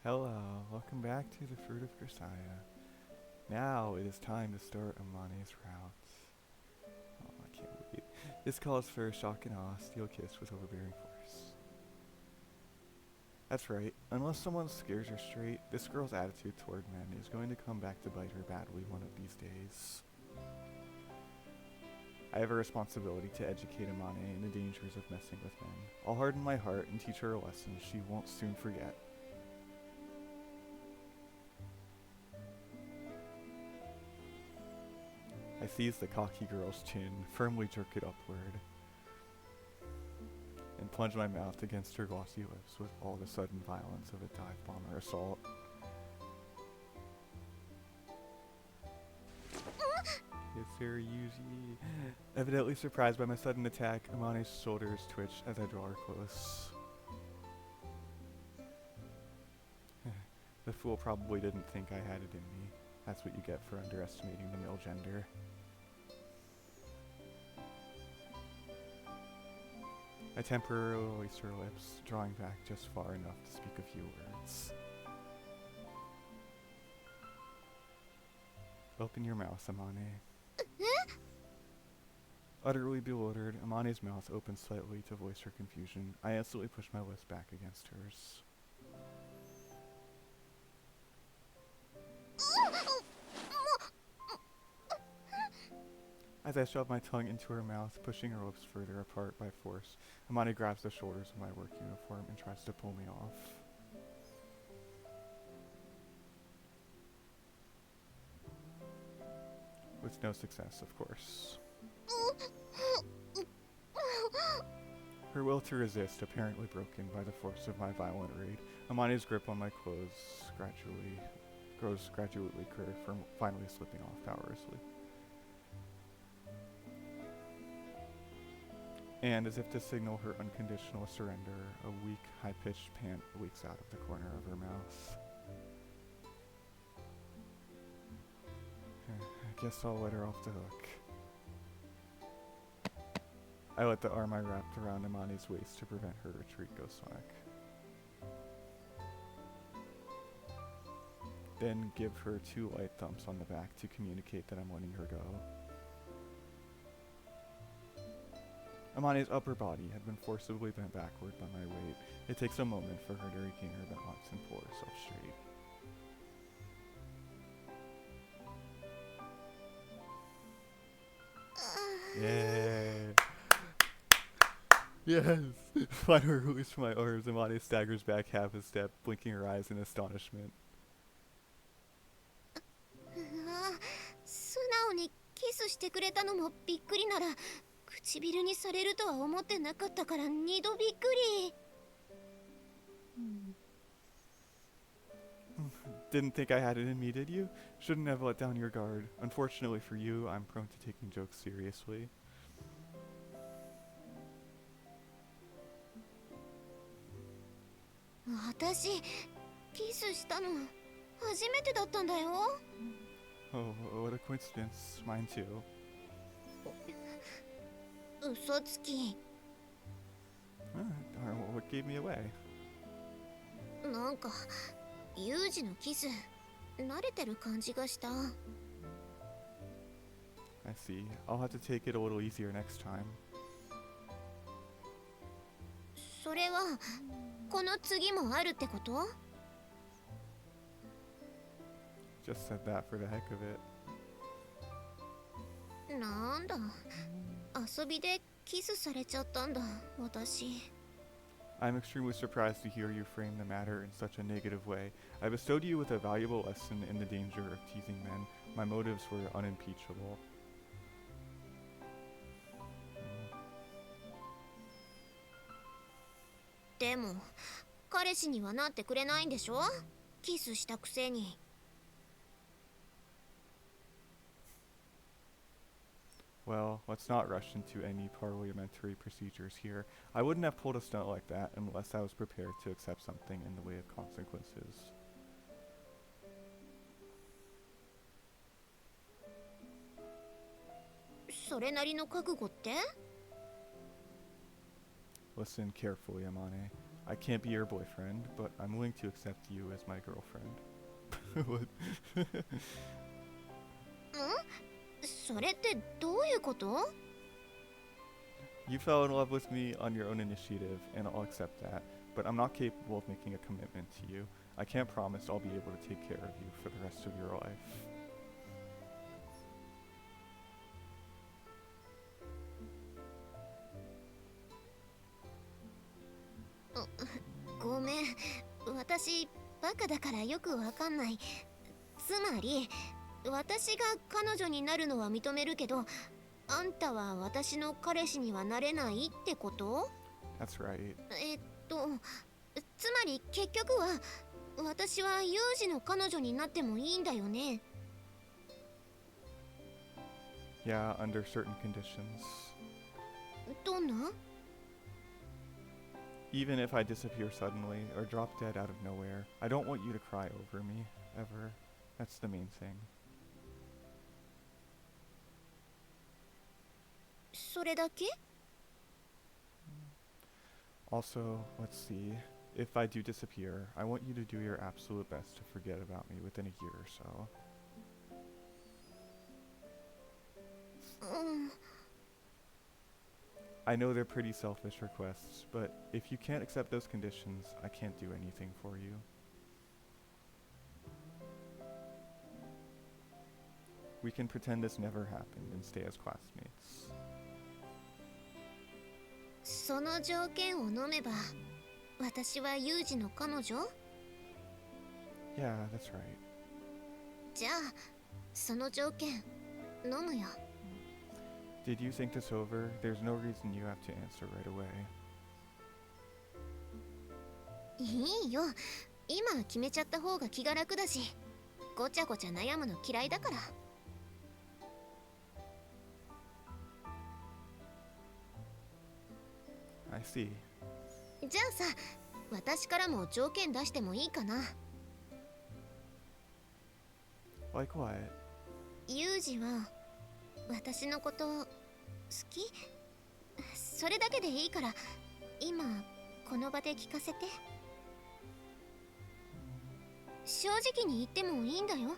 Hello, welcome back to the Fruit of Grisaia. Now it is time to start Amane's route. Oh, I can't wait. This calls for shock and awe, steel kiss with overbearing force. That's right, unless someone scares her straight, this girl's attitude toward men is going to come back to bite her badly one of these days. I have a responsibility to educate Amane in the dangers of messing with men. I'll harden my heart and teach her a lesson she won't soon forget. I seize the cocky girl's chin, firmly jerk it upward, and plunge my mouth against her glossy lips with all the sudden violence of a dive bomber assault. Yes, sir, Yuuji. Evidently surprised by my sudden attack, Amane's shoulders twitch as I draw her close. The fool probably didn't think I had it in me. That's what you get for underestimating the male gender. I temporarily release her lips, drawing back just far enough to speak a few words. Open your mouth, Amane. Utterly bewildered, Amane's mouth opens slightly to voice her confusion. I instantly push my lips back against hers. As I shove my tongue into her mouth, pushing her lips further apart by force, Amane grabs the shoulders of my work uniform and tries to pull me off. With no success, of course. Her will to resist apparently broken by the force of my violent raid, Amane's grip on my clothes grows gradually weaker, finally slipping off powerlessly. And as if to signal her unconditional surrender, a weak, high-pitched pant leaks out of the corner of her mouth. I guess I'll let her off the hook. I let the arm I wrapped around Amane's waist to prevent her retreat go slack. Then give her 2 light thumps on the back to communicate that I'm letting her go. Amane's upper body had been forcibly bent backward by my weight. It takes a moment for her to regain her balance and pull herself straight. Yay! Yes! Finally released from my arms, Amane staggers back half a step, blinking her eyes in astonishment. 素直にキスしてくれたのもびっくりなら唇にされるとは思ってなかったから2度びっくり。Didn't think I had it in me, did you? Shouldn't have let down your guard. Unfortunately for you, I'm prone to taking jokes seriously. 私キスしたの初めてだったんだよ。Oh, what a coincidence. Mine too. 嘘つき。What gave me away? なんかユージのキス慣れてる感じがした。I see. I'll have to take it a little easier next time. それはこの次もあるってこと？ Just said that for the heck of it. なんだ遊びでキスされちゃったんだ私。I'm extremely surprised to hear you frame the matter in such a negative way. I bestowed you with a valuable lesson in the danger of teasing men. My motives were unimpeachable. でも彼氏にはなってくれないんでしょ？キスしたくせに。Well, let's not rush into any parliamentary procedures here. I wouldn't have pulled a stunt like that unless I was prepared to accept something in the way of consequences. それなりの覚悟って？ Listen carefully, Amane. I can't be your boyfriend, but I'm willing to accept you as my girlfriend. What? それってどういうこと？ You fell in love with me on your own initiative, and I'll accept that, but I'm not capable of making a commitment to you. I can't promise I'll be able to take care of you for the rest of your life. ごめん、私バカだからよくわかんない。つまり私が彼女になるのは認めるけど、あんたは私の彼氏にはなれないってこと？ That's right. つまり結局は私はユージの彼女になってもいいんだよね。 Yeah, under certain conditions. どんな？ Even if I disappear suddenly or drop dead out of nowhere, I don't want you to cry over me, ever. That's the main thing. それだけ？ Also, let's see. If I do disappear, I want you to do your absolute best to forget about me within a year or so. うん。 I know they're pretty selfish requests, but if you can't accept those conditions, I can't do anything for you. We can pretend this never happened and stay as classmates. その条件を飲めば私はユージの彼女？ Yeah, that's right. じゃあその条件飲むよ。 Did you think this over? There's no reason you have to answer right away. いいよ、今決めちゃった方が気が楽だし、ごちゃごちゃ悩むの嫌いだから。 I see. じゃあさ、私からも条件出してもいいかな。 Like what? ユージは私のこと好き？それだけでいいから今この場で聞かせて。正直に言ってもいいんだよ。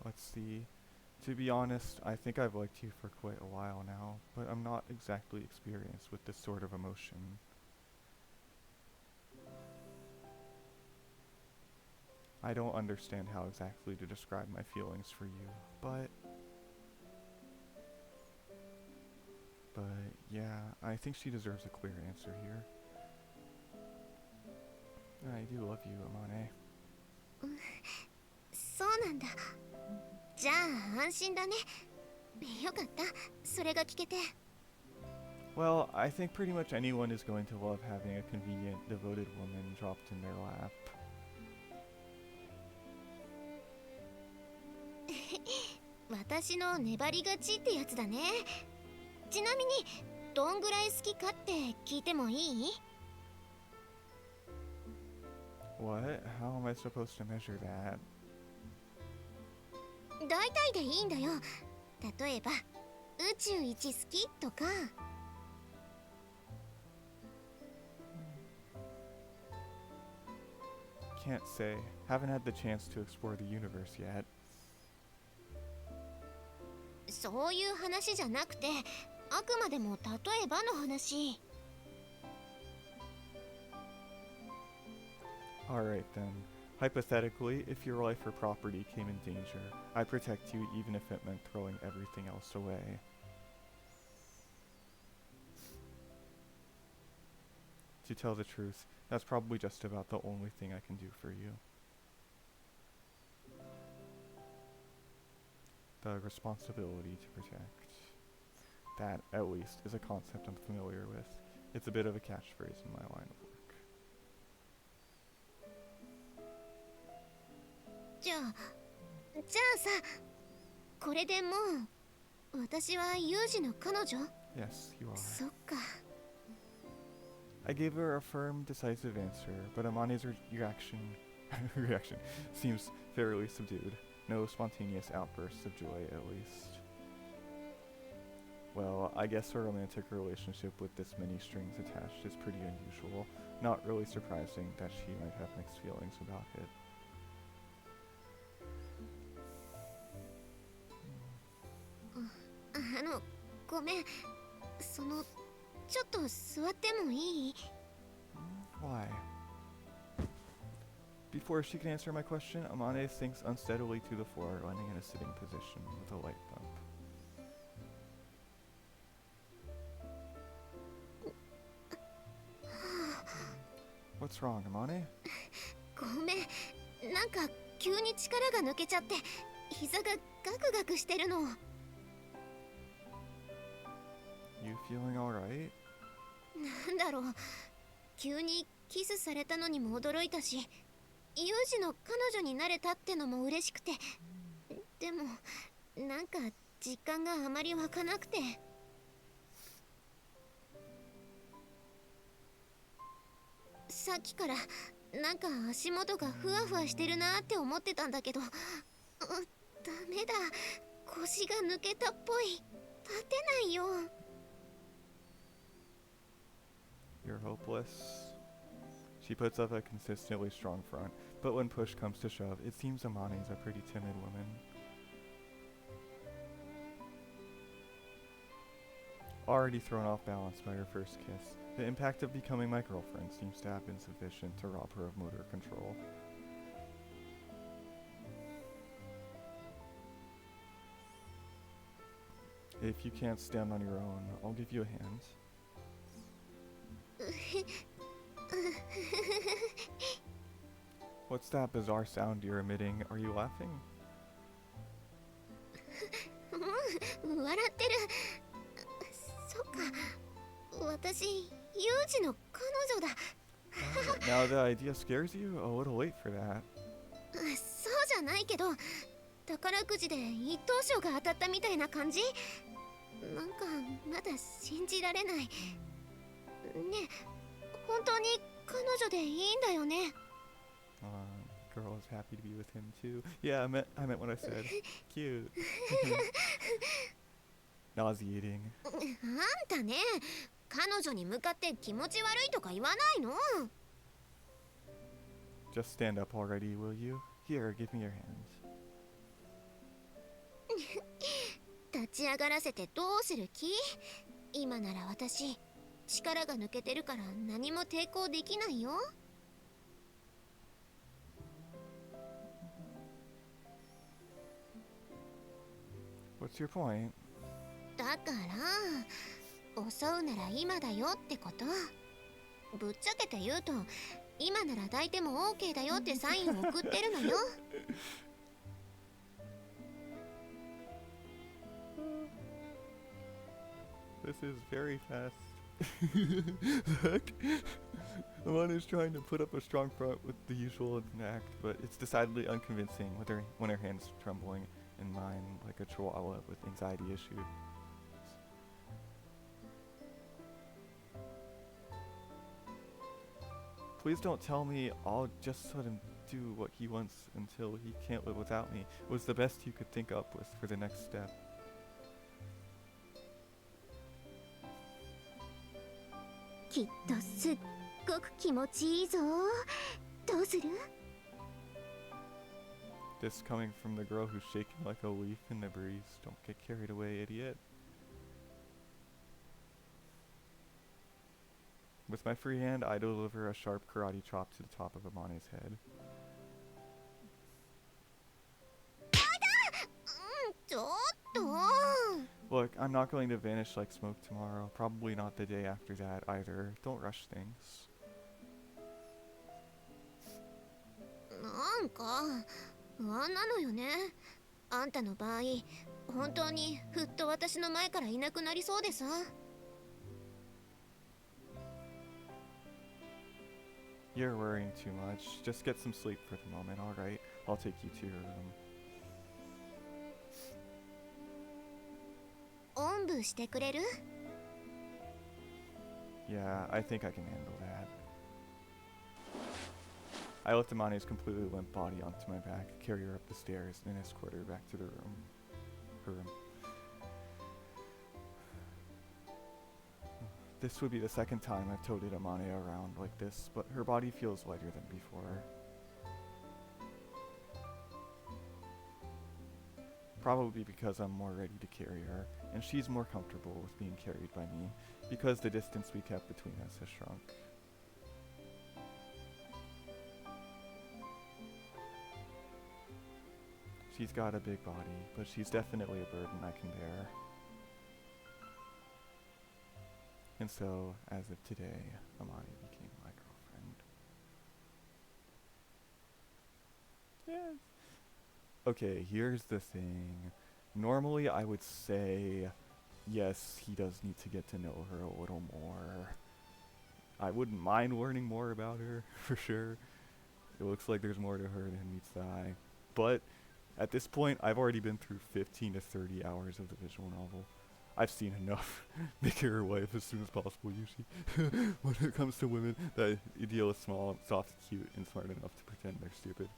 Let's see. To be honest, I think I've liked you for quite a while now, but I'm not exactly experienced with this sort of emotion. I don't understand how exactly to describe my feelings for you, but yeah, I think she deserves a clear answer here. I do love you, Amane. そうなんだ。じゃあ安心だね。よかった、それが聞けて。 Well, I think pretty much anyone is going to love having a convenient, devoted woman dropped in their lap. 私の粘りがちってやつだね。ちなみにどんぐらい好きかって聞いてもいい？ What? How am I supposed to measure that? 大体でいいんだよ。例えば宇宙一好きとか。 Can't say. Haven't had the chance to explore the universe yet. そういう話じゃなくて、あくまでも例えばの話。 Alright then. Hypothetically, if your life or property came in danger, I'd protect you even if it meant throwing everything else away. To tell the truth, that's probably just about the only thing I can do for you. The responsibility to protect. That, at least, is a concept I'm familiar with. It's a bit of a catchphrase in my line of work. じゃあさ、これでもう私はユージの彼女？ Yes, you are. そっか。 I gave her a firm, decisive answer, but Amane's reaction seems fairly subdued. No spontaneous outbursts of joy, at least. Well, I guess a romantic relationship with this many strings attached is pretty unusual. Not really surprising that she might have mixed feelings about it. ごめん。ちょっと座ってもいい？ Why? Before she can answer my question, Amane sinks unsteadily to the floor, landing in a sitting position with a light bump. What's wrong, Amane? ごめん。なんか急に力が抜けちゃって、膝がガクガクしてるの。You feeling alright? なんだろう。急にキスされたのにも驚いたし、ユージの彼女になれたってのも嬉しくて。でも、なんか実感があまり湧かなくて。さっきからなんか足元がふわふわしてるなって思ってたんだけど、ダメだ。腰が抜けたっぽい。立てないよ。You're hopeless. She puts up a consistently strong front, but when push comes to shove, it seems Amane's a pretty timid woman. Already thrown off balance by her first kiss, the impact of becoming my girlfriend seems to have been sufficient to rob her of motor control. If you can't stand on your own, I'll give you a hand. What's that bizarre sound you're emitting? Are you laughing? 笑ってる。そっか。私、ユージの彼女だ。Now the idea scares you? A little late for that. そうじゃないけど、宝くじで一等賞が当たったみたいな感じ？なんかまだ信じられない。ねえ、本当に彼女でいいんだよね。Girl is happy to be with him too. Yeah, I meant what I said. Cute. Nauseating. あんたね、彼女に向かって気持ち悪いとか言わないの？ Just stand up already, will you? Here, give me your hand. 立ち上がらせてどうする気？今なら私、力が抜けてるから何も抵抗できないよ。What's your point? だから襲うなら今だよってこと。ぶっちゃけて言うと、今なら抱いても OK だよってサインを送ってるのよ。This is very fast. Look, Amane is trying to put up a strong front with the usual act, but it's decidedly unconvincing when her hands trembling in mine like a chihuahua with anxiety issues. Please don't tell me I'll just let him do what he wants until he can't live without me. It was the best you could think up with for the next step. きっとすっごく気持ちいいぞ。どうする？ This coming from the girl who's shaking like a leaf in the breeze. Don't get carried away, idiot. With my free hand, I deliver a sharp karate chop to the top of Amane's head. ちょっと。 Look, I'm not going to vanish like smoke tomorrow. Probably not the day after that either. Don't rush things. なんか不安なのよね。あんたの場合、本当にふっと私の前からいなくなりそうでさ。You're worrying too much. Just get some sleep for the moment, alright? I'll take you to your room. おんぶしてくれる？ Yeah, I think I can handle that. I lift Amane's completely limp body onto my back, carry her up the stairs, and escort her back to her room. This would be the second time I've toted Amane around like this, but her body feels lighter than before. Probably because I'm more ready to carry her, and she's more comfortable with being carried by me, because the distance we kept between us has shrunk. She's got a big body, but she's definitely a burden I can bear. And so, as of today, Amane became my girlfriend. Yes. Okay, here's the thing. Normally I would say, yes, he does need to get to know her a little more. I wouldn't mind learning more about her, for sure. It looks like there's more to her than meets the eye. But at this point, I've already been through 15 to 30 hours of the visual novel. I've seen enough. Make her her wife as soon as possible, Yuuji. When it comes to women, the ideal is small, soft, cute, and smart enough to pretend they're stupid.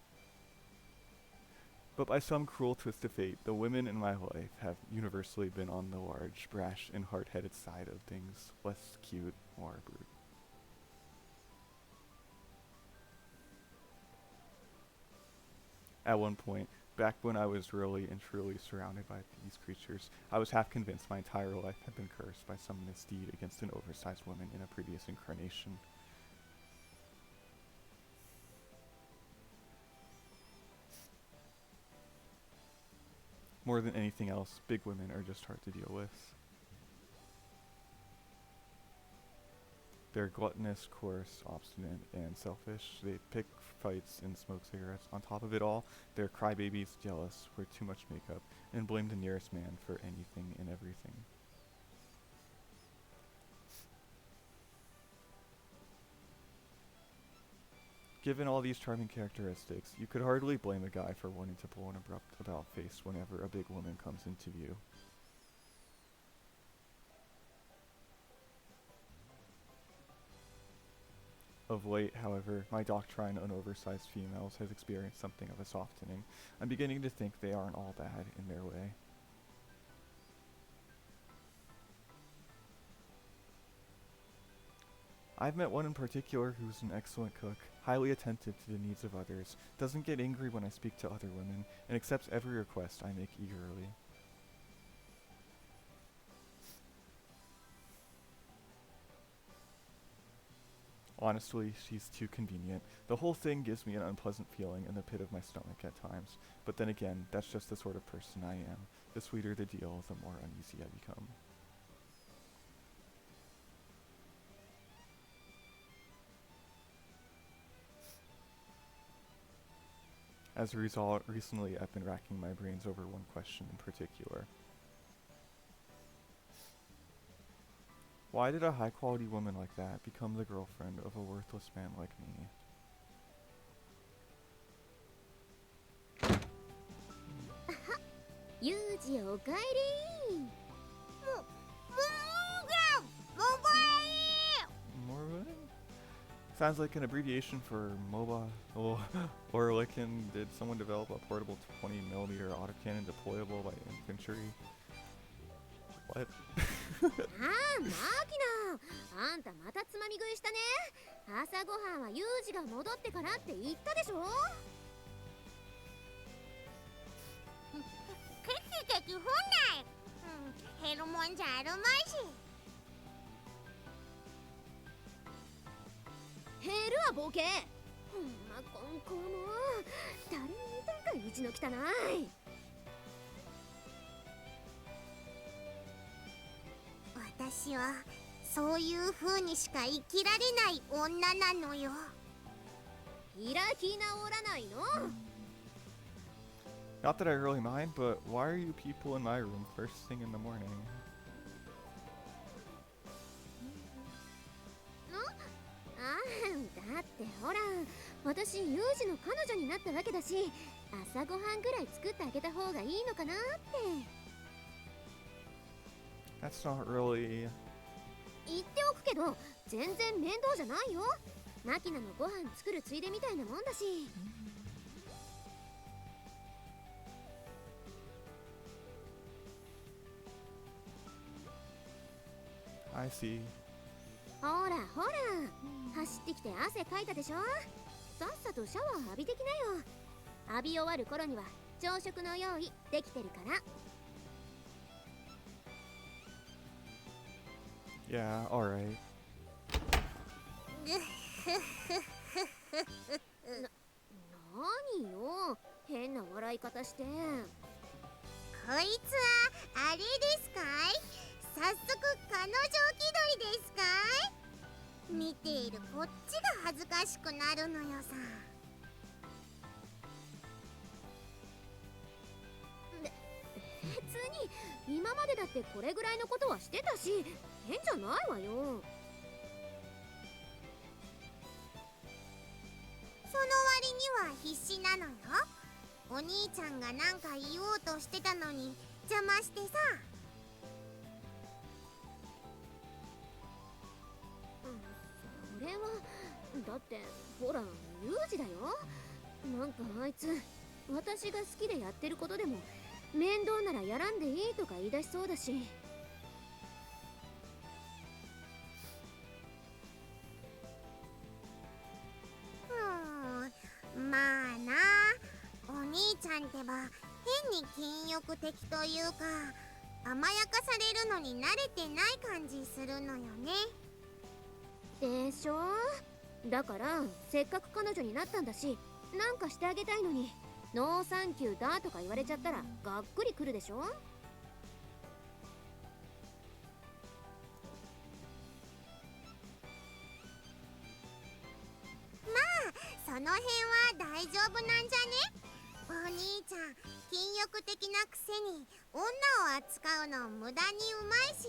But by some cruel twist of fate, the women in my life have universally been on the large, brash, and hard-headed side of things, less cute or brute. At one point, back when I was really and truly surrounded by these creatures, I was half convinced my entire life had been cursed by some misdeed against an oversized woman in a previous incarnation. More than anything else, big women are just hard to deal with. They're gluttonous, coarse, obstinate, and selfish. They pick fights and smoke cigarettes. On top of it all, they're crybabies, jealous, wear too much makeup, and blame the nearest man for anything and everything. Given all these charming characteristics, you could hardly blame a guy for wanting to pull an abrupt about-face whenever a big woman comes into view. Of late, however, my doctrine on oversized females has experienced something of a softening. I'm beginning to think they aren't all bad in their way. I've met one in particular who's an excellent cook, highly attentive to the needs of others, doesn't get angry when I speak to other women, and accepts every request I make eagerly. Honestly, she's too convenient. The whole thing gives me an unpleasant feeling in the pit of my stomach at times, but then again, that's just the sort of person I am. The sweeter the deal, the more uneasy I become. As a result, recently I've been racking my brains over one question in particular. Why did a high-quality woman like that become the girlfriend of a worthless man like me? Yuuji, おかえり。Morva? Sounds like an abbreviation for MOBA. Oh, or like did someone develop a portable 20mm autocannon deployable by infantry? What? ああ、マキナ。あんたまたつまみ食いしたね。朝ごはんはユージが戻ってからって言ったでしょ。ケ本来、減るもんじゃあるまいし。減るわボケ。ほんまこんこも誰に似たんか意地の汚い。私はそういう風にしか生きられない女なのよ。開き直らないの。Not that I really mind, but why are you people in my room first thing in the morning? だってほら、私ユージの彼女になったわけだし、朝ごはんぐらい作ってあげた方がいいのかなって。That's not really... 言っておくけど、全然面倒じゃないよ。マキナのご飯作るついでみたいなもんだし。I see. ほらほら、走ってきて汗かいたでしょ。さっさとシャワー浴びてきなよ。浴び終わる頃には朝食の用意できてるから。 Yeah, alright. 何よ、変な笑い方して。こいつはあれですかい？早速彼女気取りですかい？見ているこっちが恥ずかしくなるのよさ。別に今までだってこれぐらいのことはしてたし、変じゃないわよ。その割には必死なのよ。お兄ちゃんがなんか言おうとしてたのに邪魔してさ。それはだってほら、ユージだよ。なんかあいつ私が好きでやってることでも面倒ならやらんでいいとか言い出しそうだし。まあな、お兄ちゃんってば変に禁欲的というか甘やかされるのに慣れてない感じするのよね。でしょ。だからせっかく彼女になったんだし、なんかしてあげたいのにノーサンキューだとか言われちゃったらがっくりくるでしょ。その辺は大丈夫なんじゃね？お兄ちゃん禁欲的なくせに女を扱うの無駄にうまいし。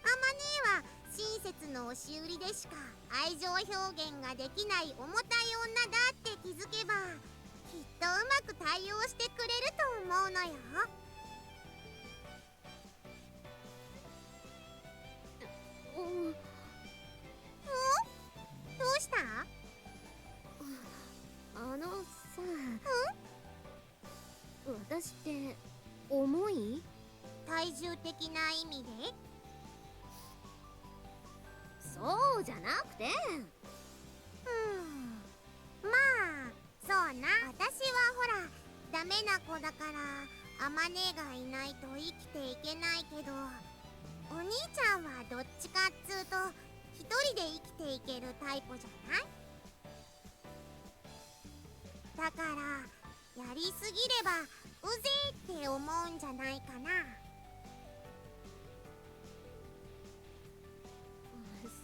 あまねは親切の押し売りでしか愛情表現ができない重たい女だって気づけばきっとうまく対応してくれると思うのよ。どうした？あのさ、私って重い？体重的な意味で？そうじゃなくて。まあそうな。私はほらダメな子だからアマネがいないと生きていけないけど、お兄ちゃんはどっちかっつうと一人で生きていけるタイプじゃない？だからやりすぎればうぜーって思うんじゃないかな。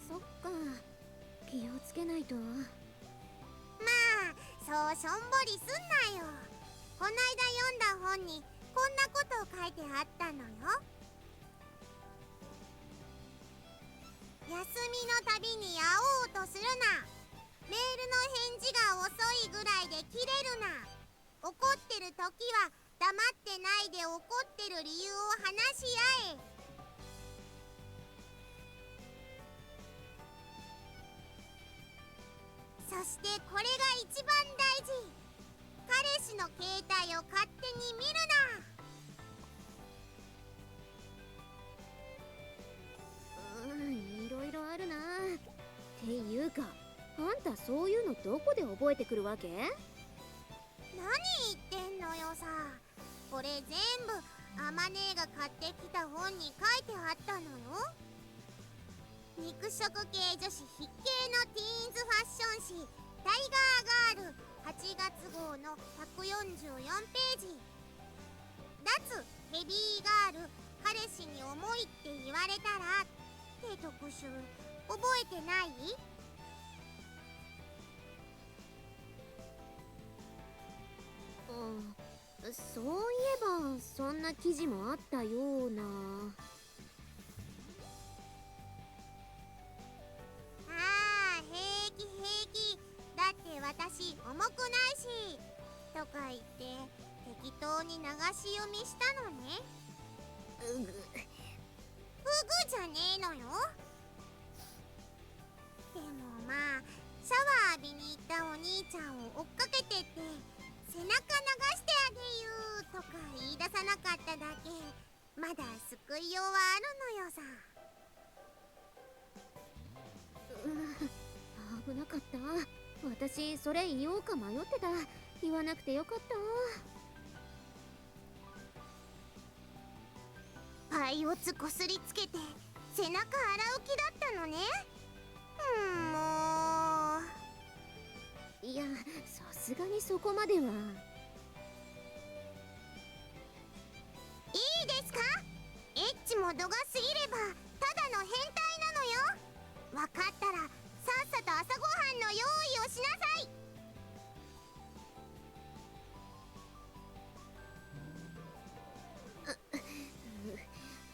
そっか、気をつけないと。まあそうしょんぼりすんなよ。こないだ読んだ本にこんなこと書いてあったのよ。休みのたびに会おうとするな。メールの返事が遅いぐらいで切れるな。怒ってる時は黙ってないで怒ってる理由を話し合え。そしてこれが一番大事。彼氏の携帯を勝手に見るな。いろいろあるな。っていうか、あんたそういうのどこで覚えてくるわけ？何言ってんのよさ。これ全部あまねが買ってきた本に書いてあったのよ。肉食系女子必見のティーンズファッション誌タイガーガール8月号の144ページ。脱ヘビーガール彼氏に重いって言われたらって特集覚えてない？そういえばそんな記事もあったような。ああ平気平気。だって私重くないしとか言って適当に流し読みしたのね。ふぐじゃねえのよ。でもまあシャワー浴びに行ったお兄ちゃんを追っかけてって背中流してあげようとか言い出さなかっただけまだ救いようはあるのよさ。危なかった。私それ言おうか迷ってた。言わなくてよかった。パイオツこすりつけて背中洗う気だったのね。もう。いや、さすがにそこまでは。いいですか？エッチも度が過ぎればただの変態なのよ。分かったらさっさと朝ごはんの用意をしなさい。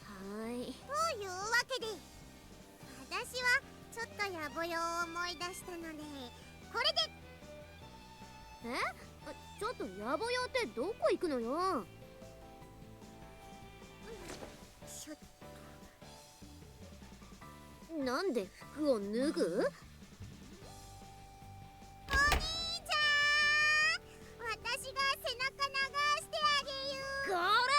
はい。というわけで私はちょっと野暮用を思い出したのでこれで。ちょっと野暮用ってどこ行くのよ。ちょっなんで服を脱ぐ？お兄ちゃん、私が背中流してあげよう。こら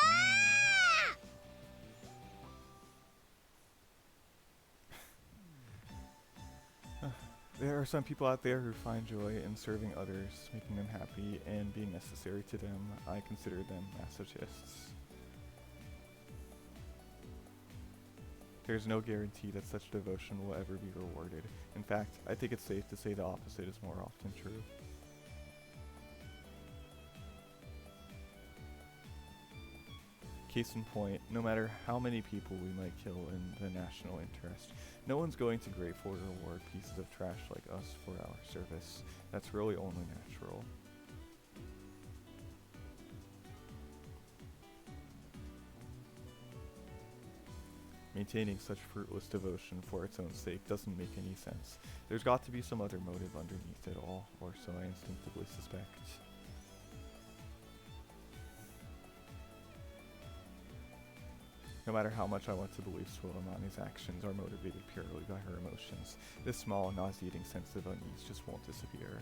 There are some people out there who find joy in serving others, making them happy, and being necessary to them. I consider them masochists. There's no guarantee that such devotion will ever be rewarded. In fact, I think it's safe to say the opposite is more often true. Case in point, no matter how many people we might kill in the national interest, no one's going to gratefully reward pieces of trash like us for our service. That's really only natural. Maintaining such fruitless devotion for its own sake doesn't make any sense. There's got to be some other motive underneath it all, or so I instinctively suspect. No matter how much I want to believe Amane's actions are motivated purely by her emotions, this small, nauseating sense of unease just won't disappear.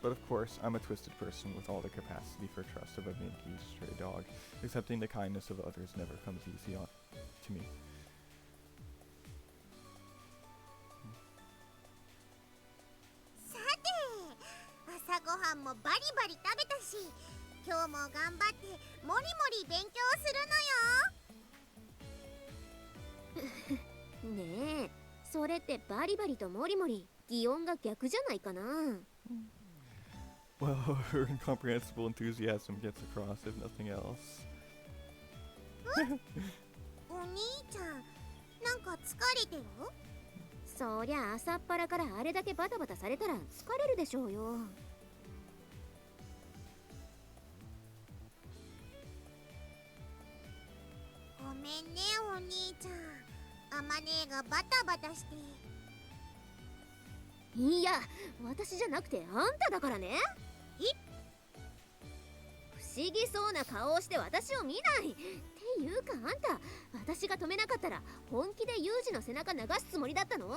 But of course, I'm a twisted person with all the capacity for trust of a manky stray dog. Accepting the kindness of others never comes easy to me. 朝ごはんもバリバリ食べたし、今日も頑張ってもりもり勉強するのよ。ねえ、それってバリバリとモリモリ、擬音が逆じゃないかな。Well, her incomprehensible enthusiasm gets across, if nothing else. お兄ちゃん、なんか疲れてる？そりゃ朝っぱらからあれだけバタバタされたら疲れるでしょうよ。ごめんねお兄ちゃん、あまねがバタバタして。いや、私じゃなくてあんただからね。不思議そうな顔をして私を見ないっていうか、あんた私が止めなかったら本気でユージの背中流すつもりだったの？そ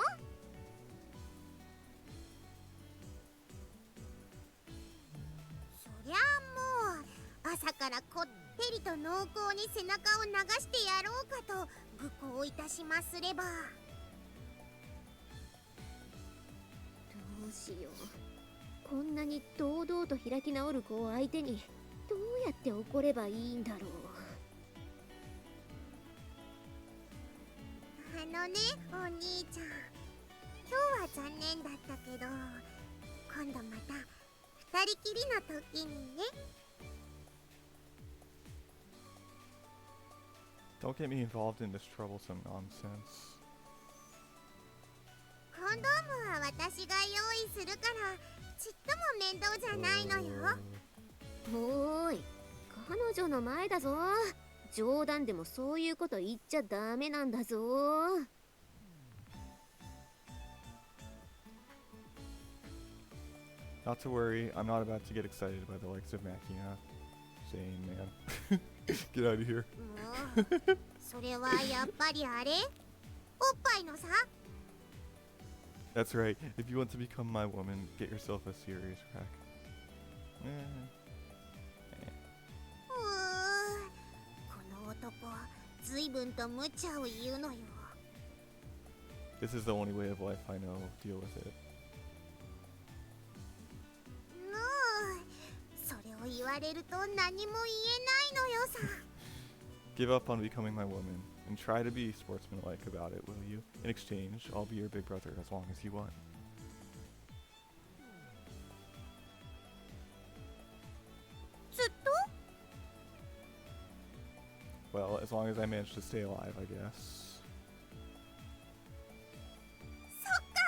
りゃあもう朝からこってりと濃厚に背中を流してやろうかと愚行いたしますれば。どうしよう。こんなに堂々と開き直る子を相手にどうやって怒ればいいんだろう。あのねお兄ちゃん、今日は残念だったけど今度また二人きりの時にね。 Don't get me involved in this troublesome nonsense. コンドームは私が用意するからちっとも面倒じゃないのよ。おーい、彼女の前だぞ。冗談でもそういうこと言っちゃダメなんだぞ。Not to worry, I'm not about to get excited by the likes of Makina. Saying, man. Get out of here. もうそれはやっぱりあれ？おっぱいのさ。 That's right. If you want to become my woman, get yourself a serious crack. この男随分と無茶を言うのよ。 This is the only way of life I know. Deal with it. それを言われると何も言えないのよさ。 Give up on becoming my woman and try to be sportsmanlike about it, will you? In exchange, I'll be your big brother as long as you want. ずっと Well, as long as I manage to stay alive, I guess. そっか。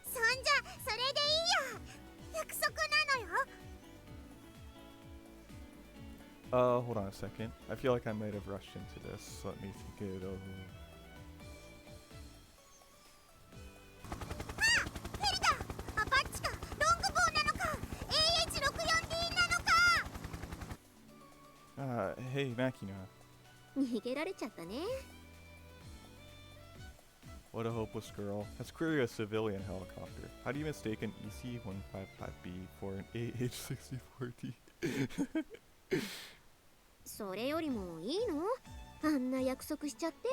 そんじゃそれでいいや。約束なのよ。 Hold on a second. I feel like I might have rushed into this. Let me think it over. ヘリだ。アパッチかロングボウなのか AH64D なのか。 Hey, Makina. 逃げられちゃったね。 What a hopeless girl. That's clearly a civilian helicopter. How do you mistake an EC-155B for an AH-64D? それよりもいいの？あんな約束しちゃって。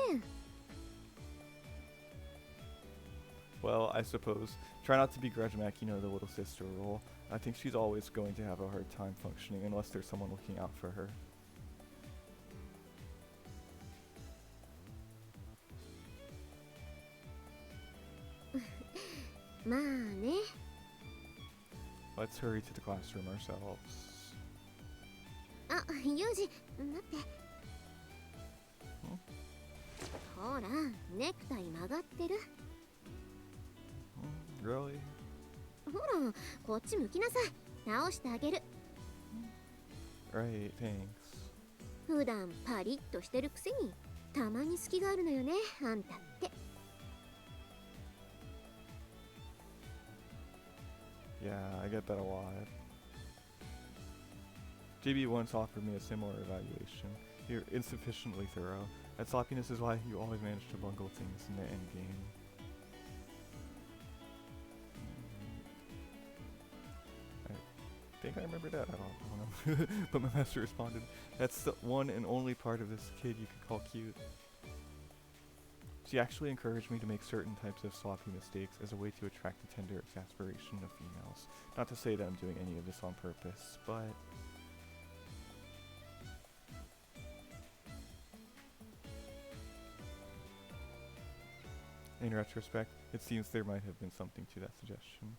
Well, I suppose. Try not to begrudge Makina the little sister role. I think she's always going to have a hard time functioning unless there's someone looking out for her. まあね。 Let's hurry to the classroom ourselves. あ、ユージ、待って。ほら、ネクタイ曲がってる。 Really? ほら、こっち向きなさい。直してあげる。 Right, thanks. 普段パリッとしてるくせに、たまに隙があるのよね、あんたって。 Yeah, I get that a lot. JB once offered me a similar evaluation. You're insufficiently thorough. That sloppiness is why you always manage to bungle things in the end game. I think I remember that. I don't know. But my master responded, "That's the one and only part of this kid you could call cute." She actually encouraged me to make certain types of sloppy mistakes as a way to attract the tender exasperation of females. Not to say that I'm doing any of this on purpose, but... in retrospect, it seems there might have been something to that suggestion.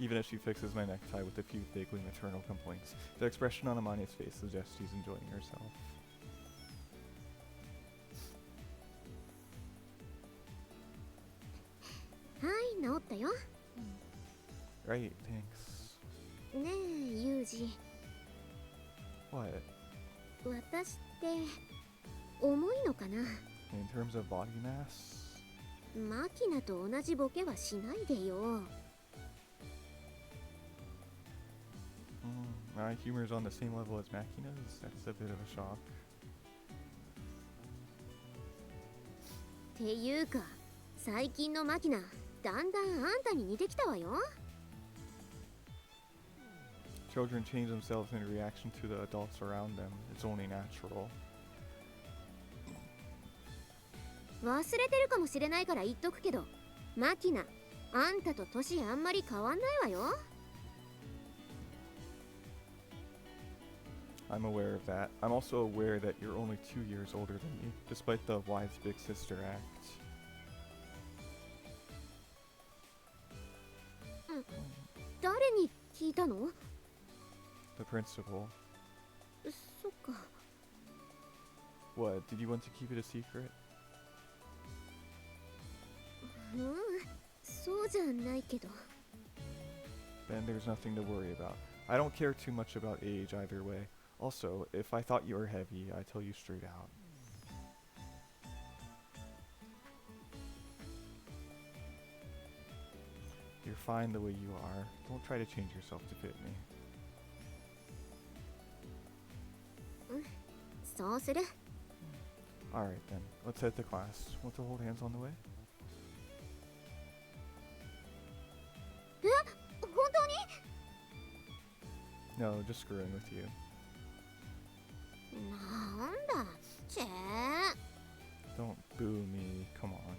Even as she fixes my necktie with a few vaguely maternal complaints, the expression on Amane's face suggests she's enjoying herself. Hi, 治ったよ。 Right, thanks. ねえ、ユージ。 What? 私って重いのかな？ In terms of body mass? マキナと同じボケはしないでよ。 My humor is on the same level as Makina's? That's a bit of a shock. っていうか、最近のマキナ、だんだんあんたに似てきたわよ。 Children change themselves in reaction to the adults around them. It's only natural. 忘れてるかもしれないから言っとくけど、マキナ、あんたと年あんまり変わんないわよ。 I'm aware of that. I'm also aware that you're only 2 years older than me, despite the wise big sister act. 誰に聞いたの？ The principal. そっか。 What, did you want to keep it a secret? そうじゃないけど。 Then there's nothing to worry about. I don't care too much about age either way. Also, if I thought you were heavy, I'd tell you straight out. You're fine the way you are. Don't try to change yourself to fit me. そうする。 Alright then, let's head to class. Want to hold hands on the way? No, just screwing with you. なんだチェ Don't boo me, come on.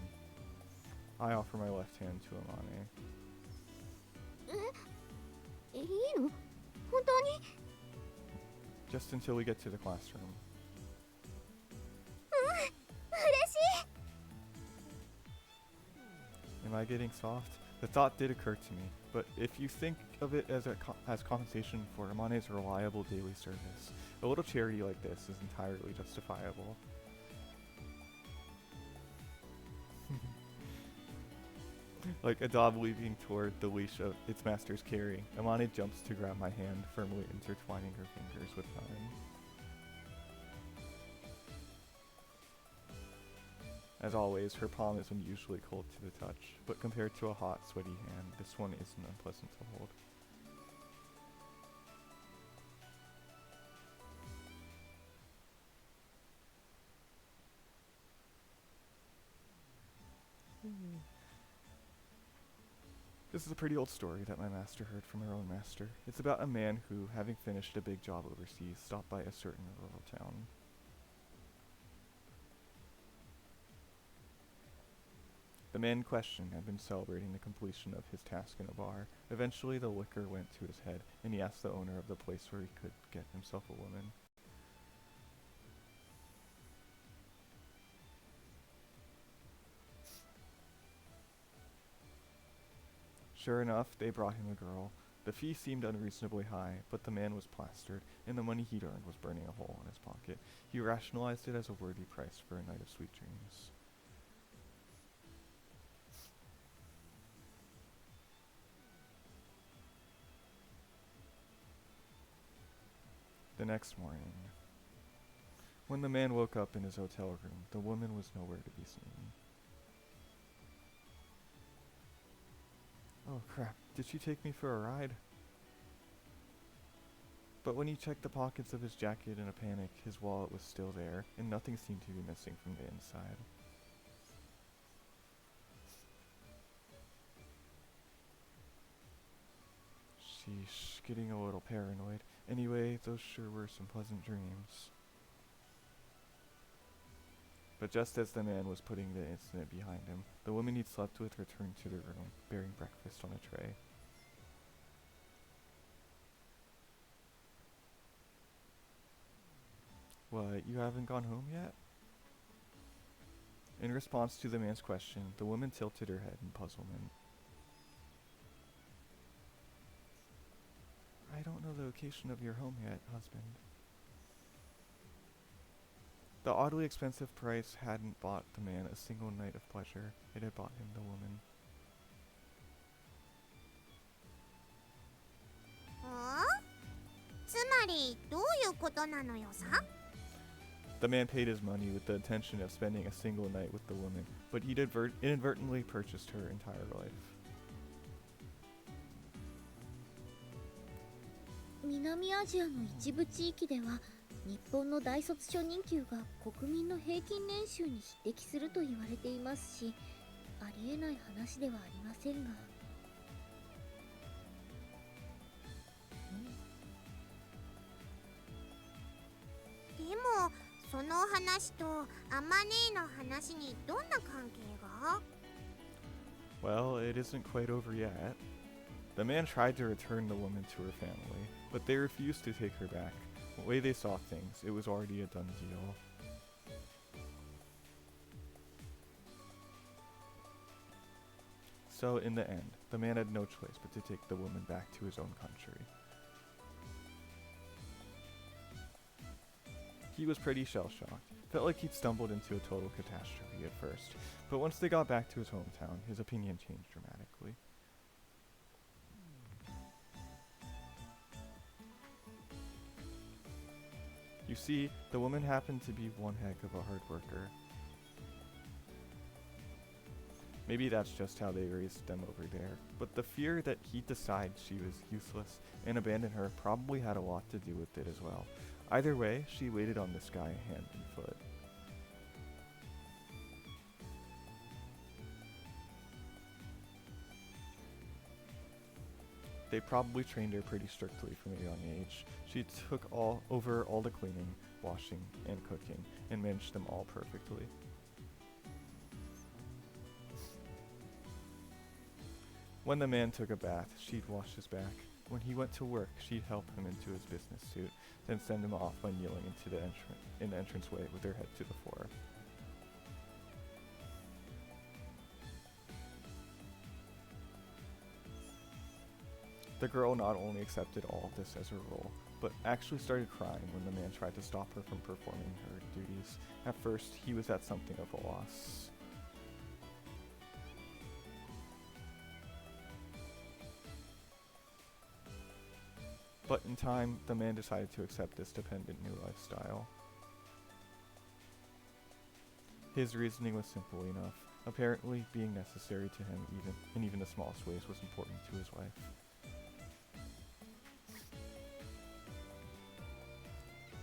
I offer my left hand to Amane. いいの本当に Just until we get to the classroom. 嬉しい Am I getting soft? The thought did occur to me, but if you think of it as compensation for Amane's reliable daily service, a little charity like this is entirely justifiable. Like a dog leaping toward the leash of its master's carry, Amane jumps to grab my hand, firmly intertwining her fingers with mine. As always, her palm is unusually cold to the touch, but compared to a hot, sweaty hand, this one isn't unpleasant to hold. This is a pretty old story that my master heard from her own master. It's about a man who, having finished a big job overseas, stopped by a certain rural town. The man in question had been celebrating the completion of his task in a bar. Eventually the liquor went to his head, and he asked the owner of the place where he could get himself a woman. Sure enough, they brought him a girl. The fee seemed unreasonably high, but the man was plastered, and the money he'd earned was burning a hole in his pocket. He rationalized it as a worthy price for a night of sweet dreams. The next morning, when the man woke up in his hotel room, the woman was nowhere to be seen. Oh crap, did she take me for a ride? But when he checked the pockets of his jacket in a panic, his wallet was still there, and nothing seemed to be missing from the inside. Sheesh, getting a little paranoid. Anyway, those sure were some pleasant dreams. But just as the man was putting the incident behind him, the woman he'd slept with returned to the room, bearing breakfast on a tray. What, you haven't gone home yet? In response to the man's question, the woman tilted her head in puzzlement. I don't know the location of your home yet, husband. The oddly expensive price hadn't bought the man a single night of pleasure. It had bought him the woman. つまりどういうことなのよさ The man paid his money with the intention of spending a single night with the woman, but he'd inadvertently purchased her entire life. 南アジアの一部地域では日本の大卒初任給が国民の平均年収に匹敵すると言われていますし、ありえない話ではありませんが。でもその話とアマネーの話にどんな関係が Well, it isn't quite over yet. The man tried to return the woman to her family, but they refused to take her back. The way they saw things, it was already a done deal. So, in the end, the man had no choice but to take the woman back to his own country. He was pretty shell-shocked. Felt like he'd stumbled into a total catastrophe at first, but once they got back to his hometown, his opinion changed dramatically. You see, the woman happened to be one heck of a hard worker. Maybe that's just how they raised them over there, but the fear that he'd decide she was useless and abandon her probably had a lot to do with it as well. Either way, she waited on this guy hand and foot. They probably trained her pretty strictly from a young age. She took over all the cleaning, washing, and cooking, and managed them all perfectly. When the man took a bath, she'd wash his back. When he went to work, she'd help him into his business suit, then send him off by kneeling into the entranceway with her head to the floor. The girl not only accepted all of this as her role, but actually started crying when the man tried to stop her from performing her duties. At first, he was at something of a loss. But in time, the man decided to accept this dependent new lifestyle. His reasoning was simple enough. Apparently, being necessary to him in even the smallest ways was important to his wife.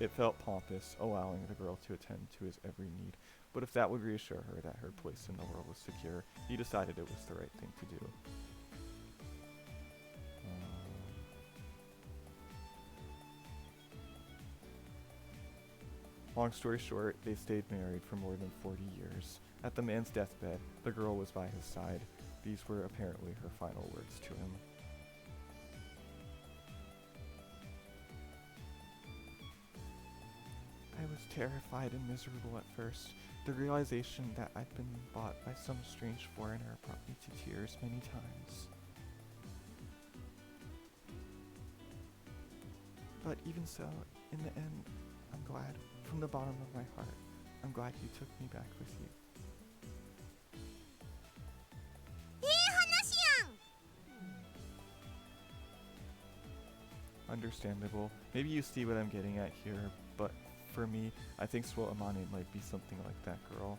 It felt pompous, allowing the girl to attend to his every need, but if that would reassure her that her place in the world was secure, he decided it was the right thing to do. Long story short, they stayed married for more than 40 years. At the man's deathbed, the girl was by his side. These were apparently her final words to him. I was terrified and miserable at first. The realization that I'd been bought by some strange foreigner brought me to tears many times. But even so, in the end, I'm glad, from the bottom of my heart, I'm glad you took me back with you. Understandable. Maybe you see what I'm getting at here, but for me, I think Yuuji Amane might be something like that girl.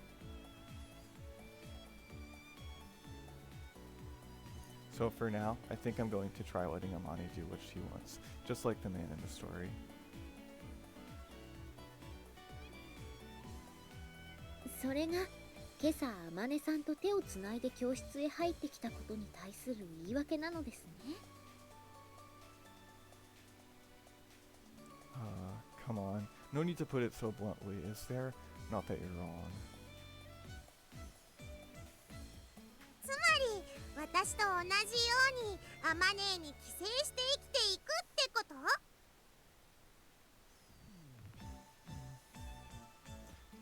So for now, I think I'm going to try letting Amane do what she wants, just like the man in the story.それが今朝あまねさんと手をつないで教室へ入ってきたことに対する言い訳なのですね。Come on. No need to put it so bluntly, is there? Not that you're wrong. つまり私と同じようにアマネーに寄生して生きていくってこと？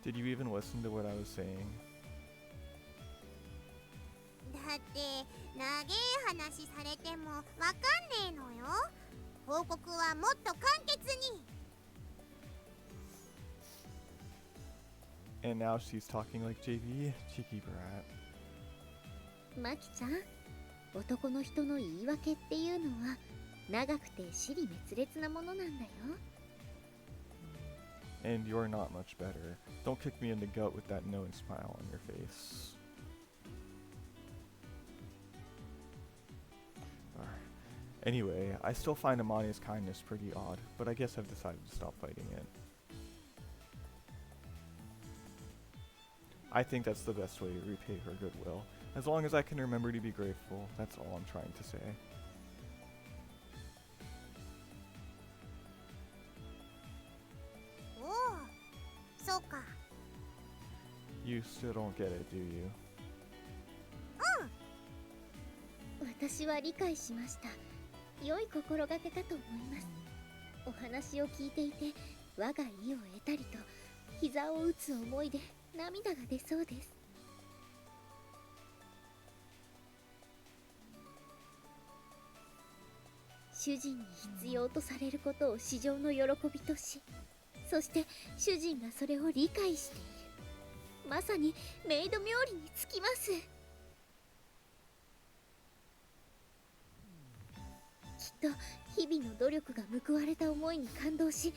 Did you even listen to what I was saying? だって長え話されてもわかんねえのよ。報告はもっと簡潔に。And now she's talking like JB, cheeky brat. マキちゃん、男の人の言い訳っていうのは長くて支離滅裂なものなんだよ。And you're not much better. Don't kick me in the gut with that knowing smile on your face. Anyway, I still find Amane's kindness pretty odd, but I guess I've decided to stop fighting it. I think that's the best way to repay her goodwill. As long as I can remember to be grateful, that's all I'm trying to say. Oh, そうか。 You still don't get it, do you? 私は理解しました。良い心がけかと思います。お話を聞いていて我が意を得たりと膝を打つ思いで涙が出そうです。主人に必要とされることを至上の喜びとし、そして主人がそれを理解している。まさにメイド冥利につきます。きっと日々の努力が報われた思いに感動し、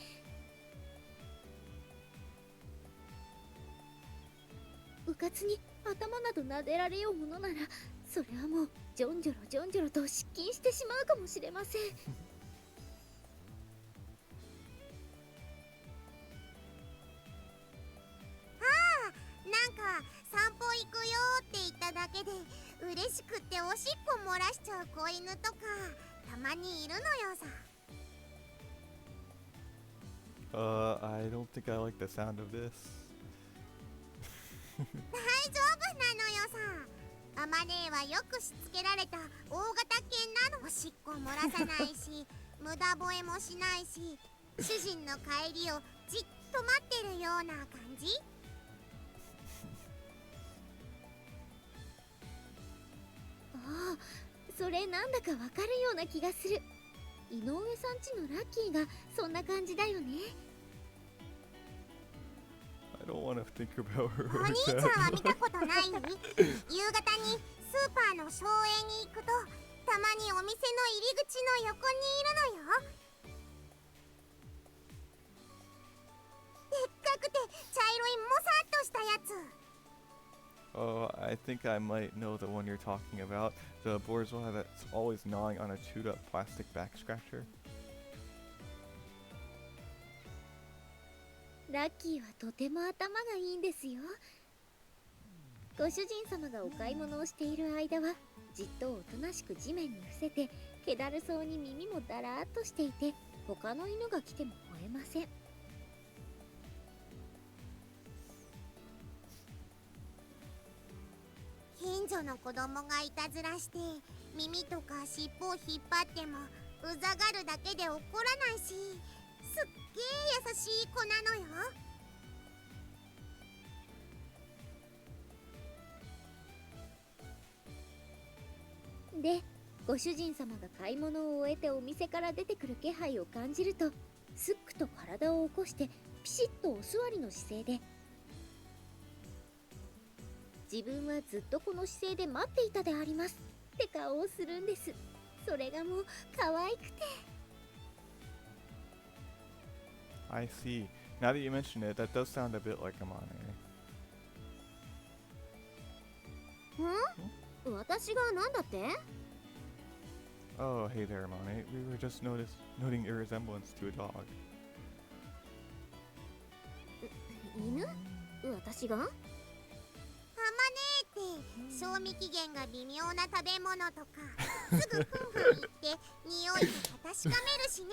うかつに頭など撫でられようものなら、それはもうジョンジョロジョンジョロと失禁してしまうかもしれません。なんか散歩行くよって言っただけで嬉しくっておしっこ漏らしちゃう子犬とかたまにいるのよさ。 I don't think I like the sound of this. 大丈夫なのよさ。アマネーはよくしつけられた大型犬なの。おしっこ漏らさないし無駄吠えもしないし、主人の帰りをじっと待ってるような感じ。ああ、それなんだかわかるような気がする。井上さんちのラッキーがそんな感じだよね。I don't want to think about her お like 兄ちゃん that. は見たことない？夕方にスーパーの省エに行くと、たまにお店の入り口の横にいるのよ。でっかくて茶色いもさっとしたやつ。Oh, I think I might know the one you're talking about. The bourgeois that's always gnawing on a chewed up plastic back scratcher. ラッキーはとても頭がいいんですよ。ご主人様がお買い物をしている間はじっとおとなしく地面に伏せて、気だるそうに耳もだらーっとしていて、他の犬が来ても吠えません。近所の子供がいたずらして耳とか尻尾を引っ張ってもうざがるだけで怒らないし、すっげー優しい子なのよ。で、ご主人様が買い物を終えてお店から出てくる気配を感じると、すっくと体を起こしてピシッとお座りの姿勢で、自分はずっとこの姿勢で待っていたでありますって顔をするんです。それがもう可愛くて。 I see. Now that you mention it, that does sound a bit like Amane. 私がなんだって？ Oh, hey there, Amane. We were just noting your resemblance to a dog. 犬？私が？ハマネーって賞味期限が微妙な食べ物とかすぐふんふん言って匂いとか確かめるしね。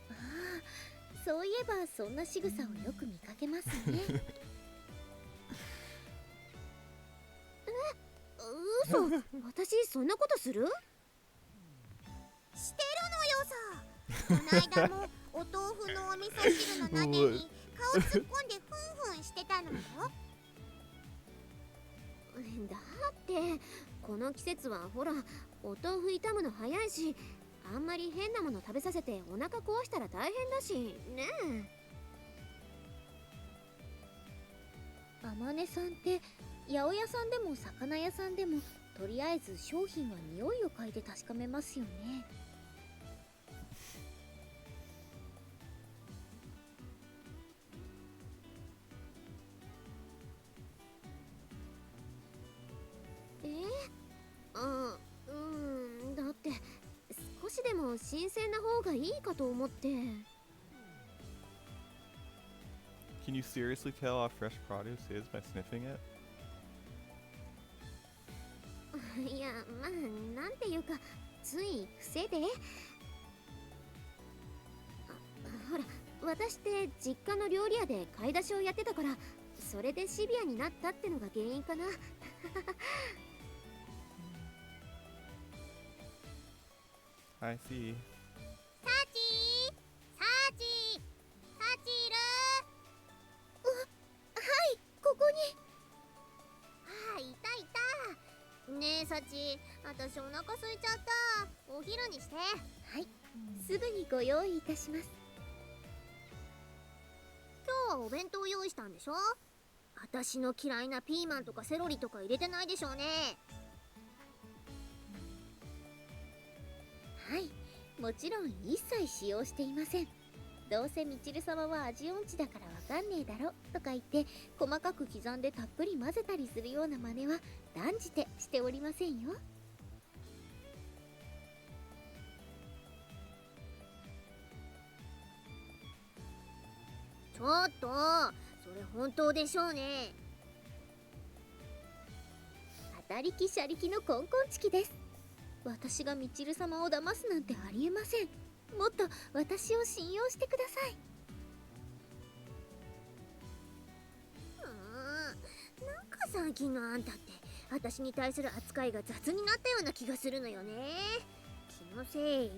ああ、そういえばそんな仕草をよく見かけますね。嘘。私そんなことする？してるのよさ。この間もお豆腐のお味噌汁の鍋に顔突っ込んでふんふんしてたのよ。だってこの季節はほら、お豆腐傷むの早いし、あんまり変なもの食べさせてお腹壊したら大変だしねあまねさんって八百屋さんでも魚屋さんでも、とりあえず商品は匂いを嗅いで確かめますよね。だって少しでも新鮮な方がいいかと思って。 Can you seriously tell how fresh produce is by sniffing it? いや、まあなんていうか、つい癖で。ほら、私って実家の料理屋で買い出しをやってたから、それでシビアになったってのが原因かな。I see. サチーいる？はい、ここに。あ、いた。ねえサチ、私お腹空いちゃった。お昼にして。はい、すぐにご用意いたします。今日はお弁当用意したんでしょ？私の嫌いなピーマンとかセロリとか入れてないでしょうね。はい、もちろん一切使用していません。どうせみちる様は味音痴だからわかんねえだろとか言って細かく刻んでたっぷり混ぜたりするような真似は断じてしておりませんよ。ちょっと、それ本当でしょうね。たりきしゃりきのコンコンチキです。私がみちる様を騙すなんてありえません。もっと私を信用してください。なんか最近のあんたって私に対する扱いが雑になったような気がするのよね。気のせい。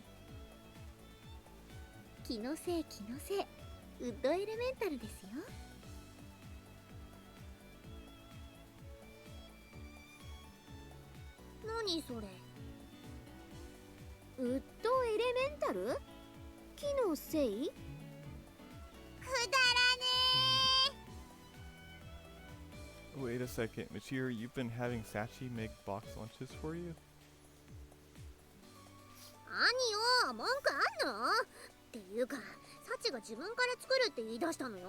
気のせい気のせい。ウッドエレメンタルですよ。何それ。ウッドエレメンタル？木のせい？くだらね Wait a second, Michiru, you've been having Sachi make box lunches for you? 何よ、文句あんの？っていうか、サチが自分から作るって言い出したのよ。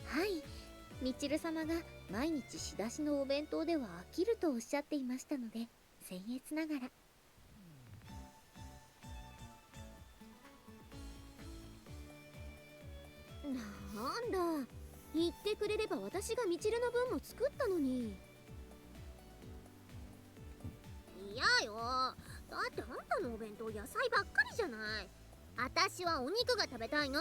はい、みちる様が毎日仕出しのお弁当では飽きるとおっしゃっていましたので、僭越ながら。なんだ、言ってくれれば私がみちるの分も作ったのに。嫌よ。だってあんたのお弁当野菜ばっかりじゃない。私はお肉が食べたいの。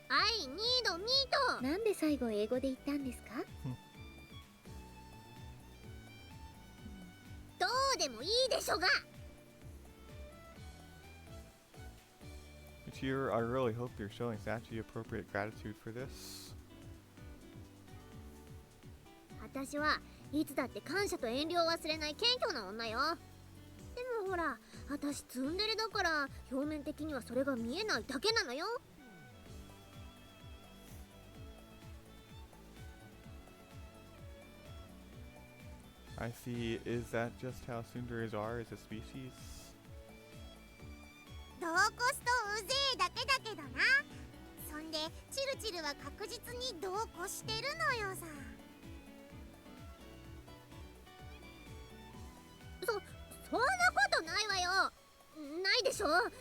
I need meat。なんで最後英語で言ったんですか？どうでもいいでしょが。Michiru, I really hope you're showing Sachi appropriate gratitude for this. 私はいつだって感謝と遠慮を忘れない謙虚な女よ。でもほら、私ツンデレだから表面的にはそれが見えないだけなのよ。I see. Is that just how tsunderes are as a species? 同コストうぜえだけだけどな。そんでチルチルは確実に同コしてるのよさ。そんなことないわよ。ないでしょ。ないわよ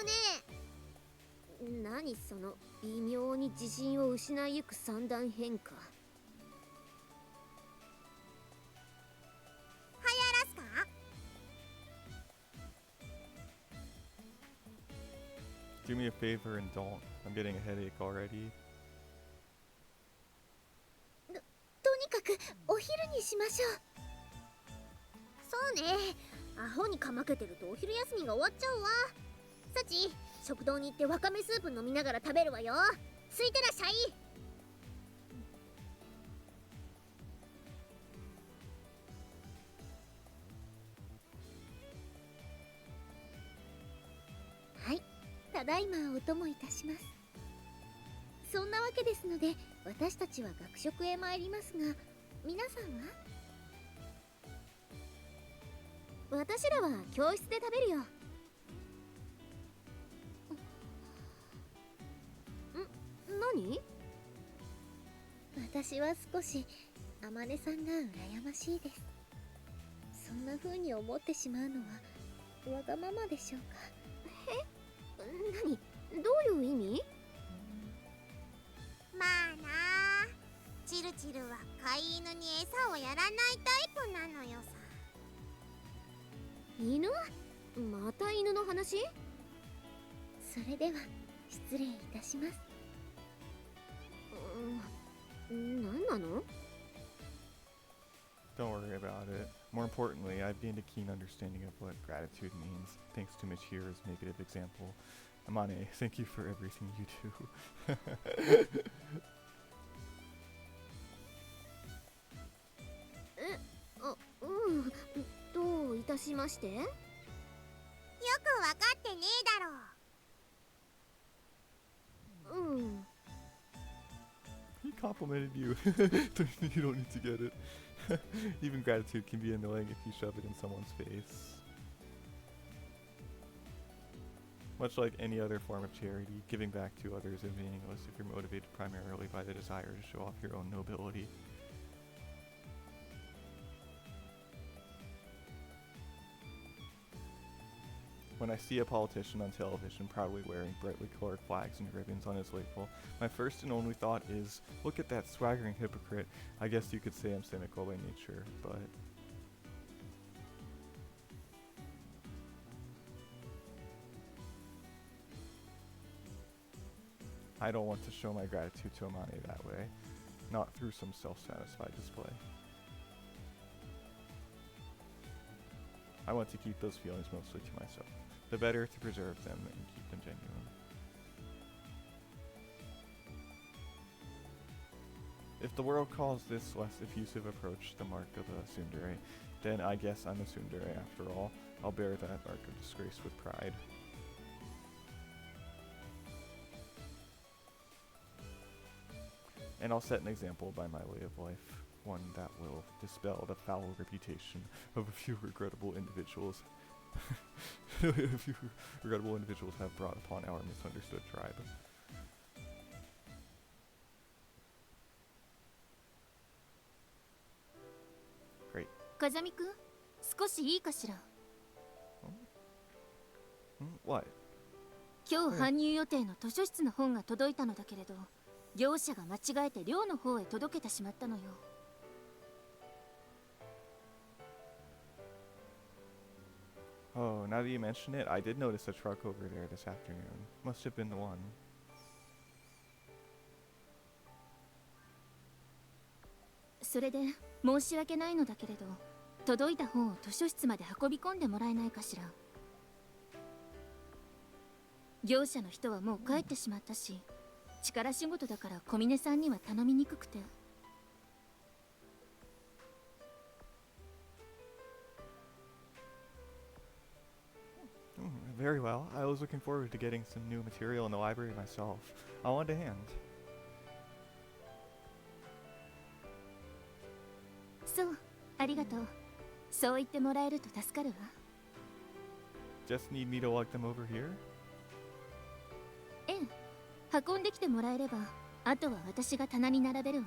ね。何その微妙に自信を失いゆく三段変化。流行らすか？ Do me a favor and don't. I'm getting a headache already. とにかくお昼にしましょう。そうね。アホにかまけてるとお昼休みが終わっちゃうわ。サチ、食堂に行ってわかめスープ飲みながら食べるわよ。ついてらっしゃい。はい、ただいまお供いたします。そんなわけですので、私たちは学食へ参りますが、皆さんは？私らは教室で食べるよ。何？私は少しあまねさんが羨ましいです。そんな風に思ってしまうのはわがままでしょうか。何？どういう意味？まあなあ、チルチルは飼い犬に餌をやらないタイプなのよさ。犬？また犬の話？それでは失礼いたします。何なの？ Don't worry about it. More importantly, I've gained a keen understanding of what gratitude means, thanks to Michiru's negative example. Amane, thank you for everything you do. どういたしまして？よくわかってねえだろ。He complimented you. You don't need to get it. Even gratitude can be annoying if you shove it in someone's face. Much like any other form of charity, giving back to others is meaningless if you're motivated primarily by the desire to show off your own nobility. When I see a politician on television proudly wearing brightly colored flags and ribbons on his label, my first and only thought is, look at that swaggering hypocrite. I guess you could say I'm cynical by nature, but... I don't want to show my gratitude to Amane that way, not through some self-satisfied display. I want to keep those feelings mostly to myself, the better to preserve them and keep them genuine. If the world calls this less effusive approach the mark of a tsundere, then I guess I'm a tsundere after all. I'll bear that mark of disgrace with pride. And I'll set an example by my way of life, one that will dispel the foul reputation of a few regrettable individuals have brought upon our misunderstood tribe. 風見くん、少しいいかしら。What? 今日搬入予定の図書室の本が届いたのだけれど、業者が間違えて寮の方へ届けてしまったのよ。Oh, now that you mention it, I did notice a truck over there this afternoon. Must have been the one. それで申し訳ないのだけれど、届いた本を図書室まで運び込んでもらえないかしら。業者の人はもう帰ってしまったし、力仕事だから小峰さんには頼みにくくて。Very well. I was looking forward to getting some new material in the library myself. I'll lend a hand. そう、ありがとう。そう言ってもらえると助かるわ。Just need me to lug them over here? ええ、運んできてもらえれば、あとは私が棚に並べるわ。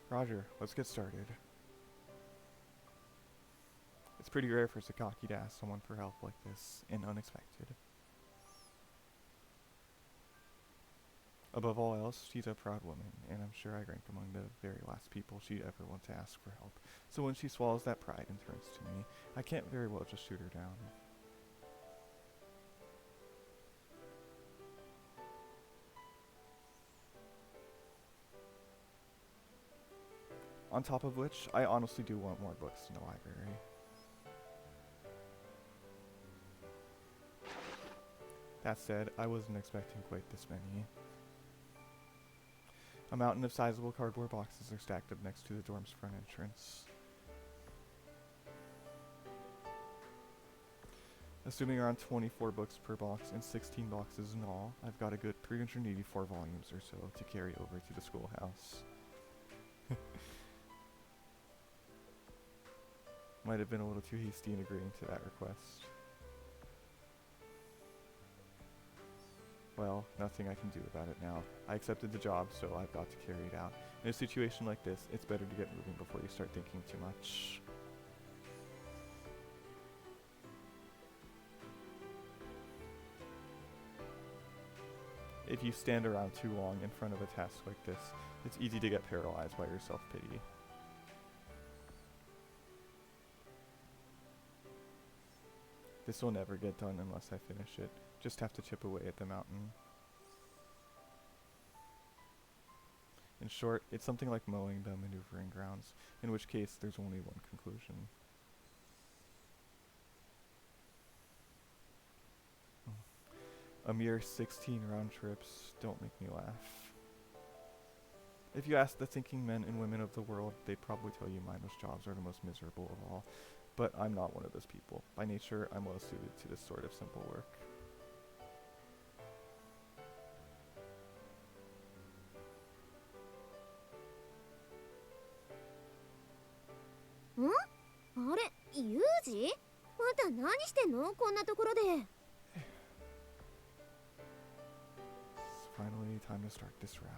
Roger, let's get started. It's pretty rare for Sakaki to ask someone for help like this, and unexpected. Above all else, she's a proud woman, and I'm sure I rank among the very last people she'd ever want to ask for help. So when she swallows that pride and turns to me, I can't very well just shoot her down. On top of which, I honestly do want more books in the library. That said, I wasn't expecting quite this many. A mountain of sizable cardboard boxes are stacked up next to the dorm's front entrance. Assuming around 24 books per box and 16 boxes in all, I've got a good 384 volumes or so to carry over to the schoolhouse. Might have been a little too hasty in agreeing to that request. Well, nothing I can do about it now. I accepted the job, so I've got to carry it out. In a situation like this, it's better to get moving before you start thinking too much. If you stand around too long in front of a task like this, it's easy to get paralyzed by your self-pity. This will never get done unless I finish it. Just have to chip away at the mountain. In short, it's something like mowing the maneuvering grounds, in which case there's only one conclusion. A mere 16 round trips don't make me laugh. If you ask the thinking men and women of the world, they'd probably tell you mindless jobs are the most miserable of all. But I'm not one of those people. By nature, I'm well suited to this sort of simple work. Huh? あれ、ユージ？また何してんの？こんなところで。It's finally time to start this route.